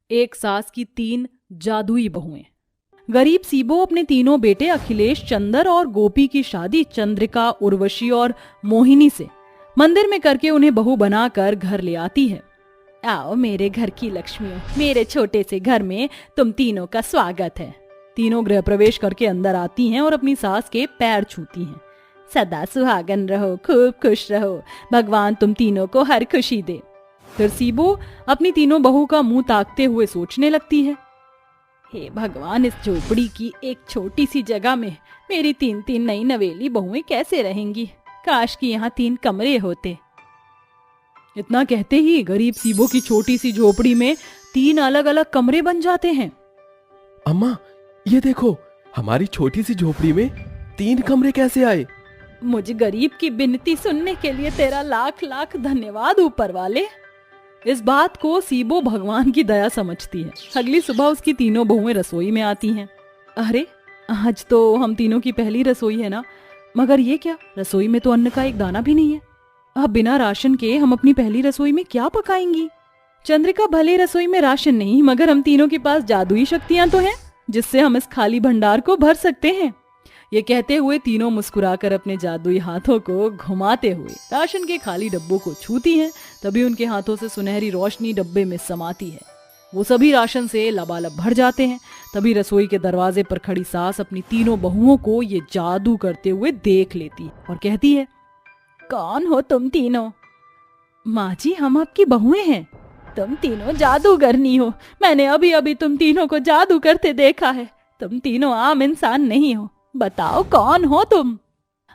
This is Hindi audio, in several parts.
एक सास की 3 जादुई बहुएं। गरीब सीबो अपने तीनों बेटे अखिलेश, चंदर और गोपी की शादी चंद्रिका, उर्वशी और मोहिनी से मंदिर में करके उन्हें बहू बनाकर घर ले आती है। आओ मेरे घर की लक्ष्मियों, मेरे छोटे से घर में तुम तीनों का स्वागत है। तीनों गृह प्रवेश करके अंदर आती हैं और अपनी सास के पैर छूती हैं। सदा सुहागन रहो, खूब खुश रहो, भगवान तुम तीनों को हर खुशी दे। फिर सीबो अपनी तीनों बहू का मुंह ताकते हुए सोचने लगती है, हे भगवान, इस झोपड़ी की एक छोटी सी जगह में मेरी 3 नई नवेली बहुएं कैसे रहेंगी। काश कि यहाँ 3 कमरे होते। इतना कहते ही गरीब सीबो की छोटी सी झोपड़ी में 3 अलग अलग कमरे बन जाते हैं। अम्मा, ये देखो, हमारी छोटी सी झोपड़ी में 3 कमरे कैसे आए? मुझे गरीब की विनती सुनने के लिए तेरा लाख लाख धन्यवाद ऊपर वाले। इस बात को सीबो भगवान की दया समझती है। अगली सुबह उसकी तीनों बहुएं रसोई में आती हैं। अरे, आज तो हम तीनों की पहली रसोई है ना, मगर ये क्या, रसोई में तो अन्न का एक दाना भी नहीं है। अब बिना राशन के हम अपनी पहली रसोई में क्या पकाएंगी। चंद्रिका, भले रसोई में राशन नहीं, मगर हम तीनों के पास जादुई शक्तियां तो हैं जिससे हम इस खाली भंडार को भर सकते हैं। ये कहते हुए तीनों मुस्कुराकर अपने जादुई हाथों को घुमाते हुए राशन के खाली डब्बों को छूती हैं। तभी उनके हाथों से सुनहरी रोशनी डब्बे में समाती है। वो सभी राशन से लबालब भर जाते हैं। तभी रसोई के दरवाजे पर खड़ी सास अपनी तीनों बहुओं को ये जादू करते हुए देख लेती है और कहती है, कौन हो तुम तीनों? माँ जी, हम आपकी बहुएं हैं। तुम तीनों जादूगरनी हो। मैंने अभी अभी तुम तीनों को जादू करते देखा है। तुम तीनों आम इंसान नहीं हो। बताओ, कौन हो तुम?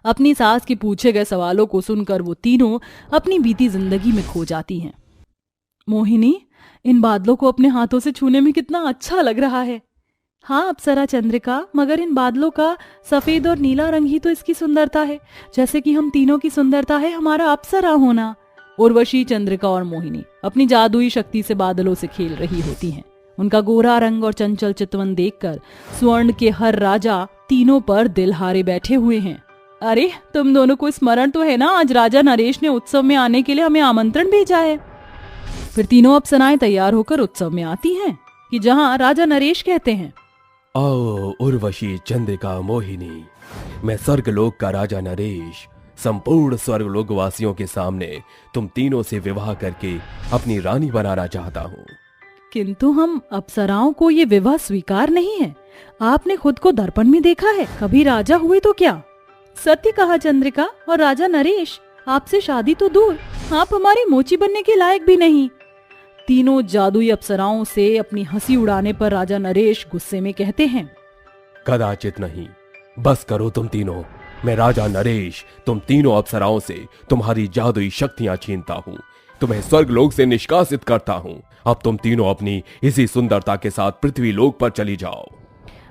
अपनी सास के पूछे गए सवालों को सुनकर वो तीनों अपनी बीती जिंदगी में खो जाती हैं। मोहिनी, इन बादलों को अपने हाथों से छूने में कितना अच्छा लग रहा है। हाँ अप्सरा चंद्रिका, मगर इन बादलों का सफेद और नीला रंग ही तो इसकी सुंदरता है, जैसे कि हम तीनों की सुंदरता है हमारा अप्सरा होना। उर्वशी, चंद्रिका और मोहिनी अपनी जादुई शक्ति से बादलों से खेल रही होती हैं। उनका गोरा रंग और चंचल चितवन देखकर स्वर्ण के हर राजा तीनों पर दिल हारे बैठे हुए हैं। अरे, तुम दोनों को स्मरण तो है ना, आज राजा नरेश ने उत्सव में आने के लिए हमें आमंत्रण भेजा है। फिर तीनों अप्सराएं तैयार होकर उत्सव में आती हैं कि जहां राजा नरेश कहते हैं, आओ उर्वशी, चंद्रिका, मोहिनी, मैं स्वर्गलोक का राजा नरेश संपूर्ण स्वर्गलोक वासियों के सामने तुम तीनों से विवाह करके अपनी रानी बनाना चाहता हूँ। किंतु हम अप्सराओं को ये विवाह स्वीकार नहीं है। आपने खुद को दर्पण में देखा है, कभी राजा हुए तो क्या? सत्य कहा चंद्रिका और राजा नरेश, आपसे शादी तो दूर, आप हमारी मोची बनने के लायक भी नहीं। तीनों जादुई अप्सराओं से अपनी हंसी उड़ाने पर राजा नरेश गुस्से में कहते हैं, कदाचित नहीं, बस करो तुम तीनों। मैं राजा नरेश तुम तीनों अप्सराओं से तुम्हारी जादुई शक्तियां छीनता हूँ, तुम्हें स्वर्गलोक से निष्कासित करता हूँ। अब तुम तीनों अपनी इसी सुंदरता के साथ पृथ्वी लोक पर चली जाओ।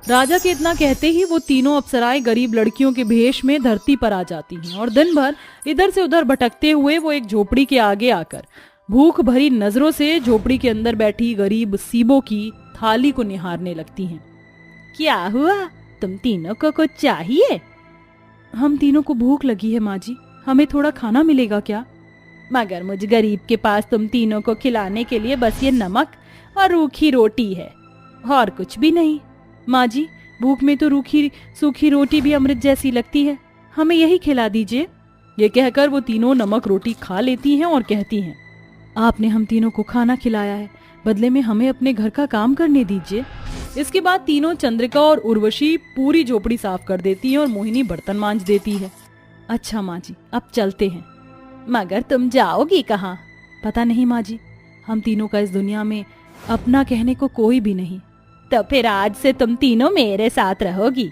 राजा के इतना कहते ही वो तीनों अप्सराएं गरीब लड़कियों के भेष में धरती पर आ जाती हैं और दिन भर इधर से उधर भटकते हुए वो एक झोपड़ी के आगे आकर भूख भरी नजरों से झोपड़ी के अंदर बैठी गरीब सीबो की थाली को निहारने लगती हैं। क्या हुआ, तुम तीनों को कुछ चाहिए? हम तीनों को भूख लगी है माँ जी, हमें थोड़ा खाना मिलेगा क्या? मगर मुझ गरीब के पास तुम तीनों को खिलाने के लिए बस ये नमक और रूखी रोटी है, और कुछ भी नहीं। माँ जी, भूख में तो रूखी सूखी रोटी भी अमृत जैसी लगती है, हमें यही खिला दीजिए। ये कहकर वो तीनों नमक रोटी खा लेती हैं और कहती हैं, आपने हम तीनों को खाना खिलाया है, बदले में हमें अपने घर का काम करने दीजिए। इसके बाद तीनों, चंद्रिका और उर्वशी, पूरी झोपड़ी साफ कर देती हैं और मोहिनी बर्तन मांज देती है। अच्छा माँ जी, अब चलते हैं। मगर तुम जाओगी कहाँ? पता नहीं माँ जी, हम तीनों का इस दुनिया में अपना कहने को कोई भी नहीं। तो फिर आज से तुम तीनों मेरे साथ रहोगी।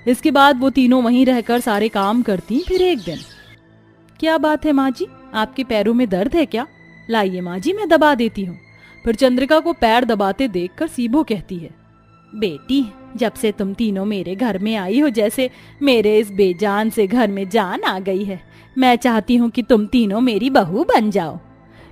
इसके बाद वो तीनों वहीं रहकर सारे काम करती। फिर एक दिन, क्या बात है माँ जी, आपके पैरों में दर्द है क्या? लाइए माँ जी, मैं दबा देती हूँ। फिर चंद्रिका को पैर दबाते देखकर सीबो कहती है, बेटी, जब से तुम तीनों मेरे घर में आई हो, जैसे मेरे इस बेजान से घर में जान आ गई है। मैं चाहती हूँ कि तुम तीनों मेरी बहू बन जाओ।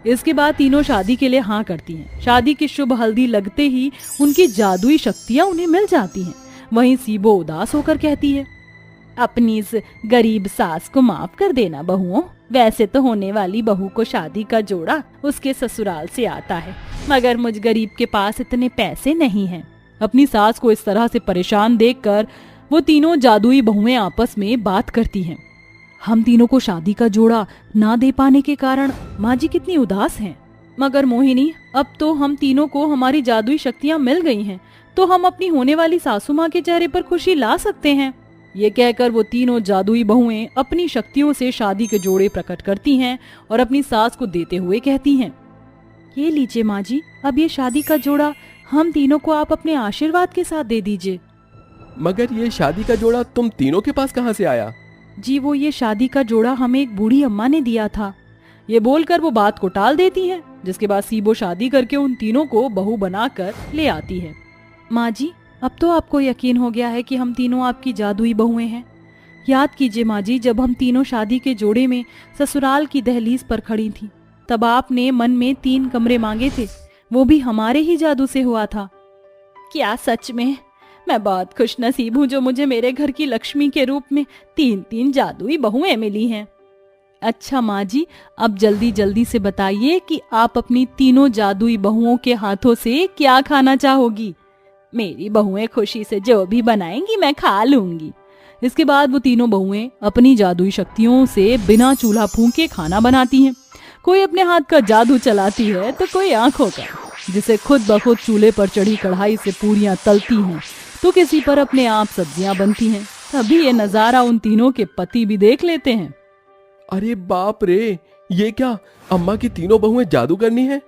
इसके बाद तीनों शादी के लिए हाँ करती हैं। शादी की शुभ हल्दी लगते ही उनकी जादुई शक्तियाँ उन्हें मिल जाती हैं। वहीं सीबो उदास होकर कहती है, अपनी इस गरीब सास को माफ कर देना बहुओं, वैसे तो होने वाली बहू को शादी का जोड़ा उसके ससुराल से आता है, मगर मुझ गरीब के पास इतने पैसे नहीं हैं। अपनी सास को इस तरह से परेशान देखकर वो तीनों जादुई बहुएं आपस में बात करती हैं। हम तीनों को शादी का जोड़ा ना दे पाने के कारण माँ जी कितनी उदास हैं। मगर मोहिनी, अब तो हम तीनों को हमारी जादुई शक्तियाँ मिल गई हैं, तो हम अपनी होने वाली सासू माँ के चेहरे पर खुशी ला सकते हैं। ये कहकर वो तीनों जादुई बहुएं अपनी शक्तियों से शादी के जोड़े प्रकट करती हैं और अपनी सास को देते हुए कहती हैं, ये लीजिए माँ जी, अब ये शादी का जोड़ा हम तीनों को आप अपने आशीर्वाद के साथ दे दीजिए। मगर ये शादी का जोड़ा तुम तीनों के पास कहाँ से आया? जी, वो ये शादी का जोड़ा हमें एक बूढ़ी अम्मा ने दिया था। ये बोलकर वो बात को टाल देती हैं, जिसके बाद सीबो शादी करके उन तीनों को बहू बनाकर ले आती है। माँ जी, अब तो आपको यकीन हो गया है कि हम तीनों आपकी जादुई बहुएं हैं। याद कीजिए माँ जी, जब हम तीनों शादी के जोड़े में ससुराल की दहलीज पर खड़ी थी, तब आपने मन में 3 कमरे मांगे थे, वो भी हमारे ही जादू से हुआ था। क्या सच में? मैं बहुत खुश नसीब हूँ जो मुझे मेरे घर की लक्ष्मी के रूप में 3 जादुई बहुएं मिली हैं। अच्छा माँ जी, अब जल्दी जल्दी से बताइए कि आप अपनी तीनों जादुई बहुओं के हाथों से क्या खाना चाहोगी? मेरी बहुएं खुशी से जो भी बनाएंगी मैं खा लूंगी। इसके बाद वो तीनों बहुएं अपनी जादुई शक्तियों से बिना चूल्हा फूंके खाना बनाती हैं। कोई अपने हाथ का जादू चलाती है तो कोई आंखों का, जिसे खुद ब खुद चूल्हे पर चढ़ी कढ़ाई से पूरियां तलती हैं, तो किसी पर अपने आप सब्जियां बनती हैं। तभी ये नजारा उन तीनों के पति भी देख लेते हैं। अरे बाप रे, ये क्या अम्मा की तीनों बहुएं जादू करनी है?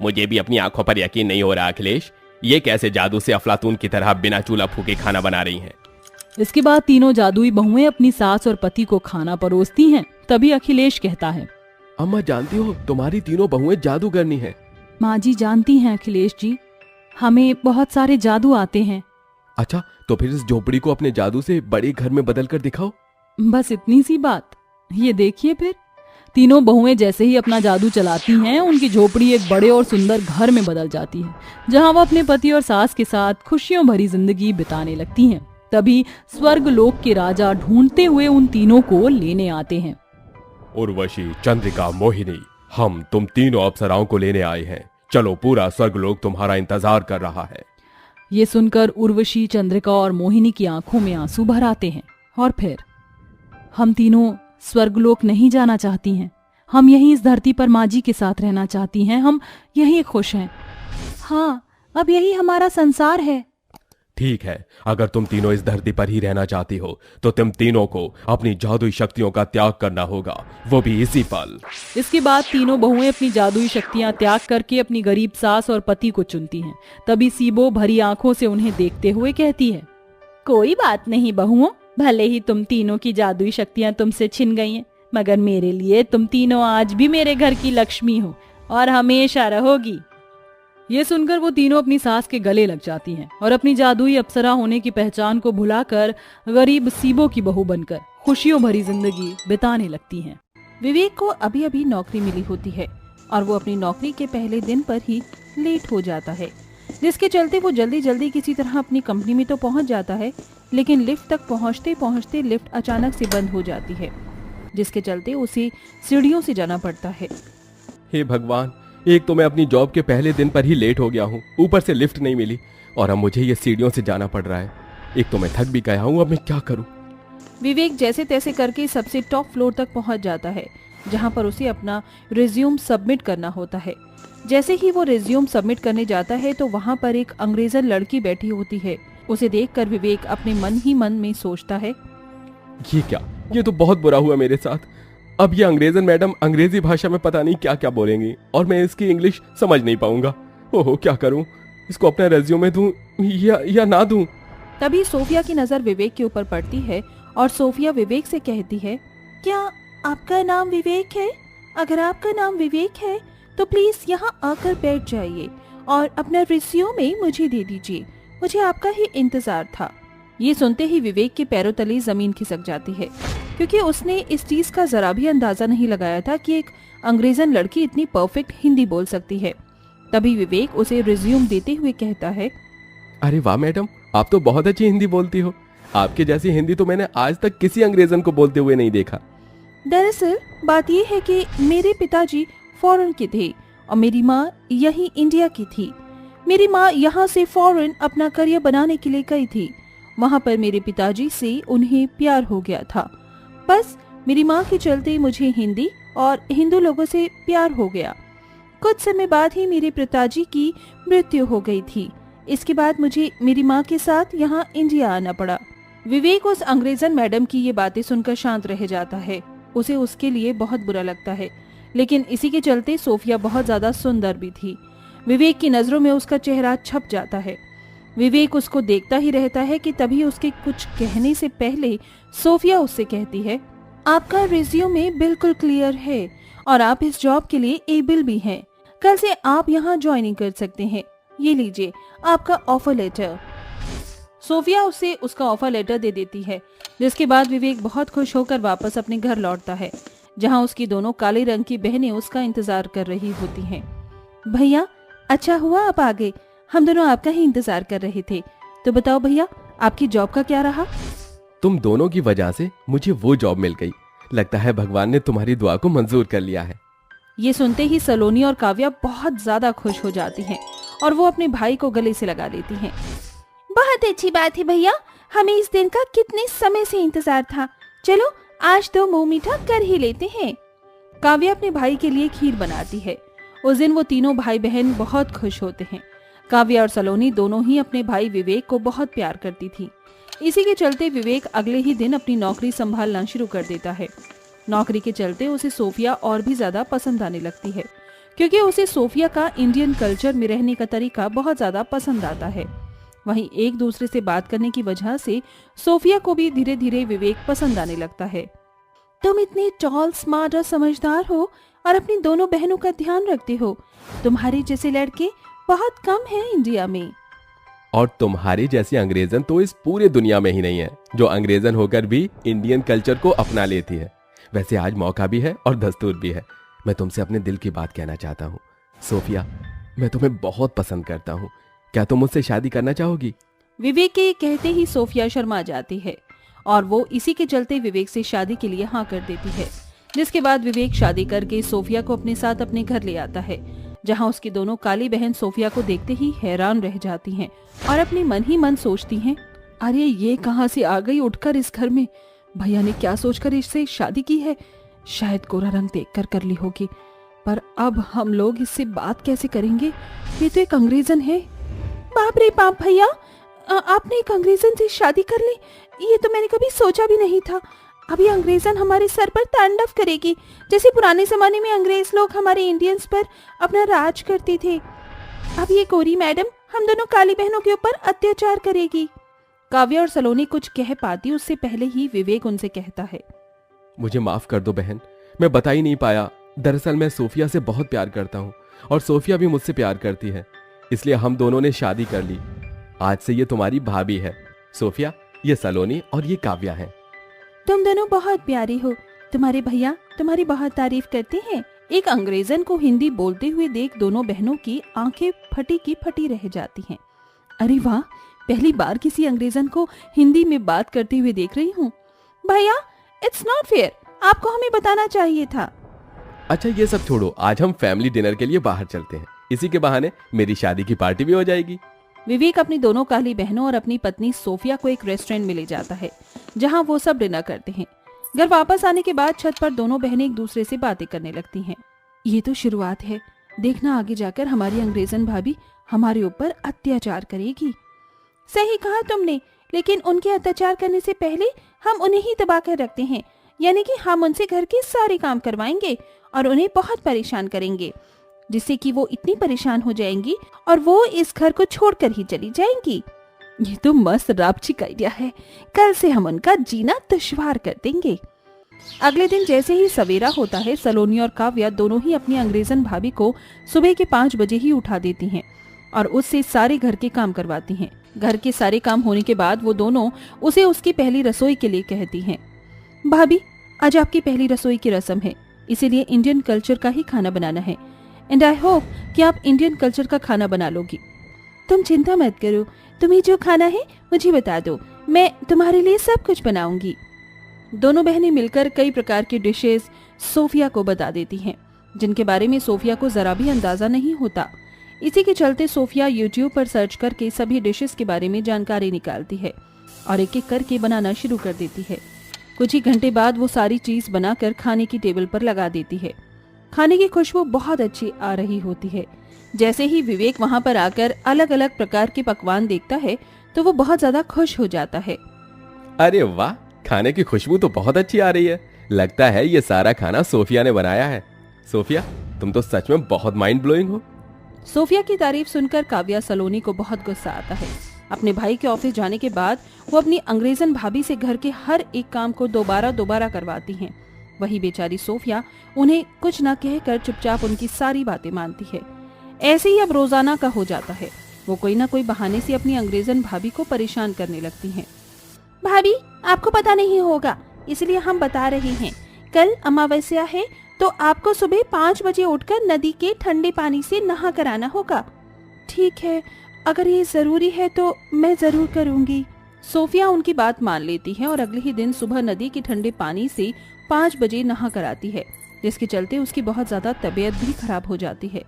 मुझे भी अपनी आंखों पर यकीन नहीं हो रहा अखिलेश, ये कैसे जादू से अफलातून की तरह बिना चूल्हा फूके खाना बना रही हैं? इसके बाद तीनों जादुई बहुएं अपनी सास और पति को खाना परोसती हैं। तभी अखिलेश कहता है, अम्मा जानती हो तुम्हारी तीनों बहुएं जादू करनी है। माँ जी जानती हैं अखिलेश जी, हमें बहुत सारे जादू आते हैं। अच्छा, तो फिर इस झोपड़ी को अपने जादू से बड़े घर में बदल कर दिखाओ। बस इतनी सी बात। ये देखिए, फिर तीनों बहुएं जैसे ही अपना जादू चलाती हैं, उनकी झोपड़ी एक बड़े और सुंदर घर में बदल जाती है, जहां वो अपने पति और सास के साथ खुशियों भरी जिंदगी बिताने लगती हैं। तभी स्वर्ग लोक के राजा ढूंढते हुए उन तीनों को लेने आते हैं। उर्वशी, चंद्रिका, मोहिनी, हम तुम तीनों अप्सराओं को लेने आए हैं। चलो, पूरा स्वर्ग लोक तुम्हारा इंतजार कर रहा है। ये सुनकर उर्वशी, चंद्रिका और मोहिनी की आंखों में आंसू भर आते हैं। और फिर हम तीनों स्वर्गलोक नहीं जाना चाहती हैं, हम यहीं इस धरती पर माँ जी के साथ रहना चाहती हैं। हम यहीं खुश हैं। हाँ, अब यही हमारा संसार है। ठीक है, अगर तुम तीनों इस धरती पर ही रहना चाहती हो तो तुम तीनों को अपनी जादुई शक्तियों का त्याग करना होगा, वो भी इसी पल। इसके बाद तीनों बहुएं अपनी जादुई शक्तियां त्याग करके अपनी गरीब सास और पति को चुनती हैं। तभी सीबो भरी आंखों से उन्हें देखते हुए कहती है, कोई बात नहीं बहुओं, भले ही तुम तीनों की जादुई शक्तियां तुमसे छिन गई हैं, मगर मेरे लिए तुम तीनों आज भी मेरे घर की लक्ष्मी हो और हमेशा रहोगी। ये सुनकर वो तीनों अपनी सास के गले लग जाती हैं और अपनी जादुई अप्सरा होने की पहचान को भुलाकर गरीब सीबो की बहू बनकर खुशियों भरी जिंदगी बिताने लगती हैं। विवेक को अभी अभी नौकरी मिली होती है और वो अपनी नौकरी के पहले दिन पर ही लेट हो जाता है, जिसके चलते वो जल्दी जल्दी किसी तरह अपनी कंपनी में तो पहुंच जाता है, लेकिन लिफ्ट तक पहुंचते पहुंचते लिफ्ट अचानक से बंद हो जाती है, जिसके चलते उसे सीढ़ियों से जाना पड़ता है। हे भगवान, एक तो मैं अपनी जॉब के पहले दिन पर ही लेट हो गया हूँ, ऊपर से लिफ्ट नहीं मिली और अब मुझे ये सीढ़ियों से जाना पड़ रहा है। एक तो मैं थक भी गया हूँ, अब मैं क्या करूँ? विवेक जैसे तैसे करके सबसे टॉप फ्लोर तक पहुंच जाता है, जहां पर उसे अपना रिज्यूम सबमिट करना होता है। जैसे ही वो रिज्यूम सबमिट करने जाता है तो वहां पर एक अंग्रेजन लड़की बैठी होती है। उसे देखकर विवेक अपने मन ही मन में सोचता है, ये क्या, ये तो बहुत बुरा हुआ मेरे साथ। अब ये अंग्रेजन मैडम अंग्रेजी भाषा में पता नहीं क्या क्या बोलेंगी और मैं इसकी इंग्लिश समझ नहीं पाऊंगा। ओहो, क्या करूं? इसको अपना रेज्यूमे दूं या ना दूं? तभी सोफिया की नजर विवेक के ऊपर पड़ती है और सोफिया विवेक से कहती है, क्या आपका नाम विवेक है? अगर आपका नाम विवेक है तो प्लीज यहाँ आकर बैठ जाइए और अपना रिज्यूमे मुझे दे दीजिए, मुझे आपका ही इंतजार था। ये सुनते ही विवेक के पैरों तले जमीन खिसक जाती है, क्योंकि उसने इस चीज का जरा भी अंदाजा नहीं लगाया था कि एक अंग्रेजन लड़की इतनी परफेक्ट हिंदी बोल सकती है। तभी विवेक उसे रिज्यूम देते हुए कहता है, अरे वाह मैडम, आप तो बहुत अच्छी हिंदी बोलती हो। आपके जैसी हिंदी तो मैंने आज तक किसी अंग्रेजन को बोलते हुए नहीं देखा। दरअसल बात ये है कि मेरे पिताजी फॉरेन के थे और मेरी माँ यही इंडिया की थी। मेरी माँ यहाँ से फॉरेन अपना करियर बनाने के लिए गई थी। वहाँ पर मेरे पिताजी से उन्हें प्यार हो गया था। बस मेरी माँ के चलते मुझे हिंदी और हिंदू लोगों से प्यार हो गया। कुछ समय बाद ही मेरे पिताजी की मृत्यु हो गई थी। इसके बाद मुझे मेरी माँ के साथ यहाँ इंडिया आना पड़ा। विवेक उस अंग्रेजन मैडम की ये बातें सुनकर शांत रह जाता है। उसे उसके लिए बहुत बुरा लगता है, लेकिन इसी के चलते सोफिया बहुत ज्यादा सुंदर भी थी। विवेक की नजरों में उसका चेहरा छप जाता है। विवेक उसको देखता ही रहता है कि तभी उसके कुछ कहने से पहले सोफिया उससे कहती है, आपका रिज्यूमे बिल्कुल क्लियर है और आप इस जॉब के लिए एबल भी हैं। कल से आप यहाँ ज्वाइनिंग कर सकते हैं। ये लीजिए आपका ऑफर लेटर। सोफिया उसे उसका ऑफर लेटर दे देती है, जिसके बाद विवेक बहुत खुश होकर वापस अपने घर लौटता है, जहाँ उसकी दोनों काले रंग की बहनें उसका इंतजार कर रही होती हैं। भैया, अच्छा हुआ आप आ गए। हम दोनों आपका ही इंतजार कर रहे थे। तो बताओ भैया, आपकी जॉब का क्या रहा? तुम दोनों की वजह से मुझे वो जॉब मिल गई। लगता है भगवान ने तुम्हारी दुआ को मंजूर कर लिया है। ये सुनते ही सलोनी और काव्या बहुत ज्यादा खुश हो जाती हैं और वो अपने भाई को गले से लगा लेती हैं। बहुत अच्छी बात है भैया, हमें इस दिन का कितने समय से इंतजार था। चलो आज तो मुंह मीठा कर ही लेते हैं। काव्या अपने भाई के लिए खीर बनाती है। उस दिन वो तीनों भाई बहन बहुत खुश होते हैं। काव्या और सलोनी दोनों ही अपने भाई विवेक को बहुत प्यार करती थी। इसी के चलते विवेक अगले ही दिन अपनी नौकरी संभालना शुरू कर देता है। नौकरी के चलते उसे सोफिया और भी ज्यादा पसंद आने लगती है, क्योंकि उसे सोफिया का इंडियन कल्चर में रहने का तरीका बहुत ज्यादा पसंद आता है। वहीं एक दूसरे से बात करने की वजह से सोफिया को भी धीरे धीरे विवेक पसंद आने लगता है। तुम इतने टॉल, स्मार्ट और समझदार हो और अपनी दोनों बहनों का ध्यान रखते हो। तुम्हारे जैसे लड़के बहुत कम हैं इंडिया में। और तुम्हारी जैसी अंग्रेजन तो इस पूरे दुनिया में ही नहीं है, जो अंग्रेजन होकर भी इंडियन कल्चर को अपना लेती है। वैसे आज मौका भी है और दस्तूर भी है। मैं तुमसे अपने दिल की बात कहना चाहता हूँ। सोफिया, मैं तुम्हें बहुत पसंद करता हूँ। क्या तुम मुझसे शादी करना चाहोगी? विवेक के कहते ही सोफिया शर्मा जाती है और वो इसी के चलते विवेक से शादी के लिए हाँ कर देती है। जिसके बाद विवेक शादी करके सोफिया को अपने साथ अपने घर ले आता है, जहाँ उसकी दोनों काली बहन सोफिया को देखते ही हैरान रह जाती हैं और अपने मन ही मन सोचती हैं, अरे ये कहाँ से आ गई उठकर इस घर में? भैया ने क्या सोचकर इससे शादी की है? शायद गोरा रंग देखकर कर ली होगी, पर अब हम लोग इससे बात कैसे करेंगे? ये तो एक अंग्रेजन है। बाप रे बाप भैया, आपने एक अंग्रेजन से शादी कर ली? ये तो मैंने कभी सोचा भी नहीं था। अभी अंग्रेजन हमारे सर पर तांडव करेगी, जैसे पुराने जमाने में अंग्रेज लोग हमारे इंडियंस पर अपना राज करते थे। अब ये गोरी मैडम हम दोनों काली बहनों के ऊपर अत्याचार करेगी। काव्या और सलोनी कुछ कह पाती उससे पहले ही विवेक उनसे कहता है, मुझे माफ कर दो बहन, मैं बता ही नहीं पाया। दरअसल मैं सोफिया से बहुत प्यार करता हूँ और सोफिया भी मुझसे प्यार करती है, इसलिए हम दोनों ने शादी कर ली। आज से ये तुम्हारी भाभी है। सोफिया, ये सलोनी और ये काव्या है। तुम दोनों बहुत प्यारी हो। तुम्हारे भैया तुम्हारी बहुत तारीफ करते हैं। एक अंग्रेजन को हिंदी बोलते हुए देख दोनों बहनों की आंखें फटी की फटी रह जाती हैं। अरे वाह, पहली बार किसी अंग्रेजन को हिंदी में बात करते हुए देख रही हूँ। भैया, इट्स नॉट फेयर, आपको हमें बताना चाहिए था। अच्छा ये सब छोड़ो, आज हम फैमिली डिनर के लिए बाहर चलते हैं। इसी के बहाने मेरी शादी की पार्टी भी हो जाएगी। विवेक अपनी दोनों काली बहनों और अपनी पत्नी सोफिया को एक रेस्टोरेंट में ले जाता है, जहां वो सब डिनर करते हैं। घर वापस आने के बाद छत पर दोनों बहनें एक दूसरे से बातें करने लगती हैं। ये तो शुरुआत है, देखना आगे जाकर हमारी अंग्रेजन भाभी हमारे ऊपर अत्याचार करेगी। सही कहा तुमने, लेकिन उनके अत्याचार करने से पहले हम उन्हें ही दबा कर रखते हैं, यानी कि हम उनसे घर के सारे काम करवाएंगे और उन्हें बहुत परेशान करेंगे, जिससे कि वो इतनी परेशान हो जाएंगी और वो इस घर को छोड़कर ही चली जाएंगी। ये तो मस्त रापचिक आइडिया है। कल से हम उनका जीना दुश्वार कर देंगे। अगले दिन जैसे ही सवेरा होता है, सलोनी और काव्या दोनों ही अपनी अंग्रेजन भाभी को सुबह के 5 बजे ही उठा देती हैं और उससे सारे घर के काम करवाती हैं। घर के सारे काम होने के बाद वो दोनों उसे उसकी पहली रसोई के लिए कहती हैं। भाभी, आज आपकी पहली रसोई की रस्म है, इसीलिए इंडियन कल्चर का ही खाना बनाना है एंड आई होप कि आप इंडियन कल्चर का खाना बना लोगी। तुम चिंता मत करो, तुम्हें जो खाना है मुझे बता दो, मैं तुम्हारे लिए सब कुछ बनाऊंगी। दोनों बहनें मिलकर कई प्रकार की डिशेस सोफिया को बता देती हैं, जिनके बारे में सोफिया को जरा भी अंदाजा नहीं होता। इसी के चलते सोफिया YouTube पर सर्च करके सभी डिशेस के बारे में जानकारी निकालती है और एक एक करके बनाना शुरू कर देती है। कुछ ही घंटे बाद वो सारी चीज बनाकर खाने की टेबल पर लगा देती है। खाने की खुशबू बहुत अच्छी आ रही होती है। जैसे ही विवेक वहाँ पर आकर अलग अलग प्रकार के पकवान देखता है तो वो बहुत ज्यादा खुश हो जाता है। अरे वाह, खाने की खुशबू तो बहुत अच्छी आ रही है। लगता है ये सारा खाना सोफिया ने बनाया है। सोफिया, तुम तो सच में बहुत माइंड ब्लोइंग हो। सोफिया की तारीफ सुनकर काव्या सलोनी को बहुत गुस्सा आता है। अपने भाई के ऑफिस जाने के बाद वो अपनी अंग्रेजन भाभी से घर के हर एक काम को दोबारा करवाती हैं। वही बेचारी सोफिया उन्हें कुछ न कहकर चुपचाप उनकी सारी बातें मानती है। ऐसे ही अब रोजाना का हो जाता है। वो कोई ना कोई बहाने से अपनी अंग्रेजन भाभी को परेशान करने लगती हैं। भाभी, आपको पता नहीं होगा, इसलिए हम बता रहे हैं। कल अमावस्या है तो आपको सुबह 5 बजे उठकर नदी के ठंडे पानी से नहा कर आना होगा। ठीक है, अगर ये जरूरी है तो मैं जरूर करूंगी। सोफिया उनकी बात मान लेती है और अगले ही दिन सुबह नदी के ठंडे पानी से 5 बजे नहा कर आती है, जिसके चलते उसकी बहुत ज्यादा तबीयत भी खराब हो जाती है।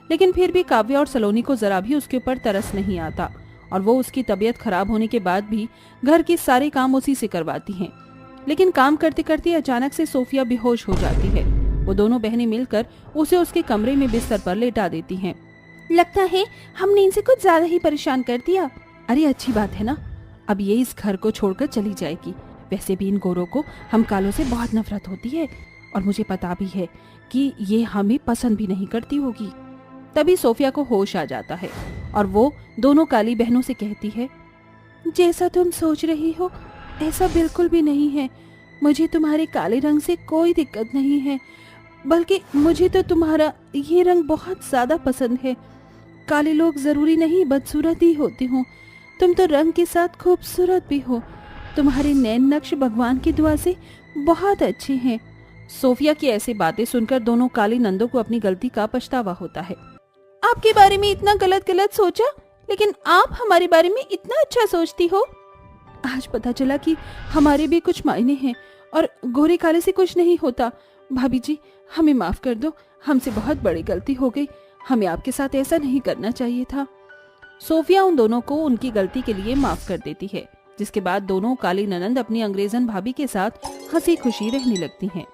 लेकिन फिर भी काव्या और सलोनी को जरा भी उसके ऊपर तरस नहीं आता और वो उसकी तबीयत खराब होने के बाद भी घर के सारे काम उसी से करवाती हैं। लेकिन काम करते करते अचानक से सोफिया बेहोश हो जाती है। वो दोनों बहनें मिलकर उसे उसके कमरे में बिस्तर पर लेटा देती हैं। लगता है हमने इनसे कुछ ज्यादा ही परेशान कर दिया। अरे अच्छी बात है ना, अब ये इस घर को छोड़कर चली जाएगी। वैसे भी इन गोरों को हम कालों से बहुत नफरत होती है और मुझे पता भी है कि ये हमें पसंद भी नहीं करती होगी। तभी सोफिया को होश आ जाता है और वो दोनों काली बहनों से कहती है, जैसा तुम सोच रही हो ऐसा बिल्कुल भी नहीं है। मुझे तुम्हारे काले रंग से कोई दिक्कत नहीं है, बल्कि मुझे तो तुम्हारा ये रंग बहुत ज्यादा पसंद है। काले लोग जरूरी नहीं बदसूरत ही होते हों, तुम तो रंग के साथ खूबसूरत भी हो। तुम्हारे नैन नक्श भगवान की दुआ से बहुत अच्छे हैं। सोफिया की ऐसी बातें सुनकर दोनों काली नंदों को अपनी गलती का पछतावा होता है। आपके बारे में इतना गलत सोचा, लेकिन आप हमारे बारे में इतना अच्छा सोचती हो। आज पता चला कि हमारे भी कुछ मायने हैं और गोरे काले से कुछ नहीं होता। भाभी जी, हमें माफ कर दो, हमसे बहुत बड़ी गलती हो गई। हमें आपके साथ ऐसा नहीं करना चाहिए था। सोफिया उन दोनों को उनकी गलती के लिए माफ कर देती है, जिसके बाद दोनों काली ननंद अपनी अंग्रेजन भाभी के साथ हंसी खुशी रहने लगती हैं।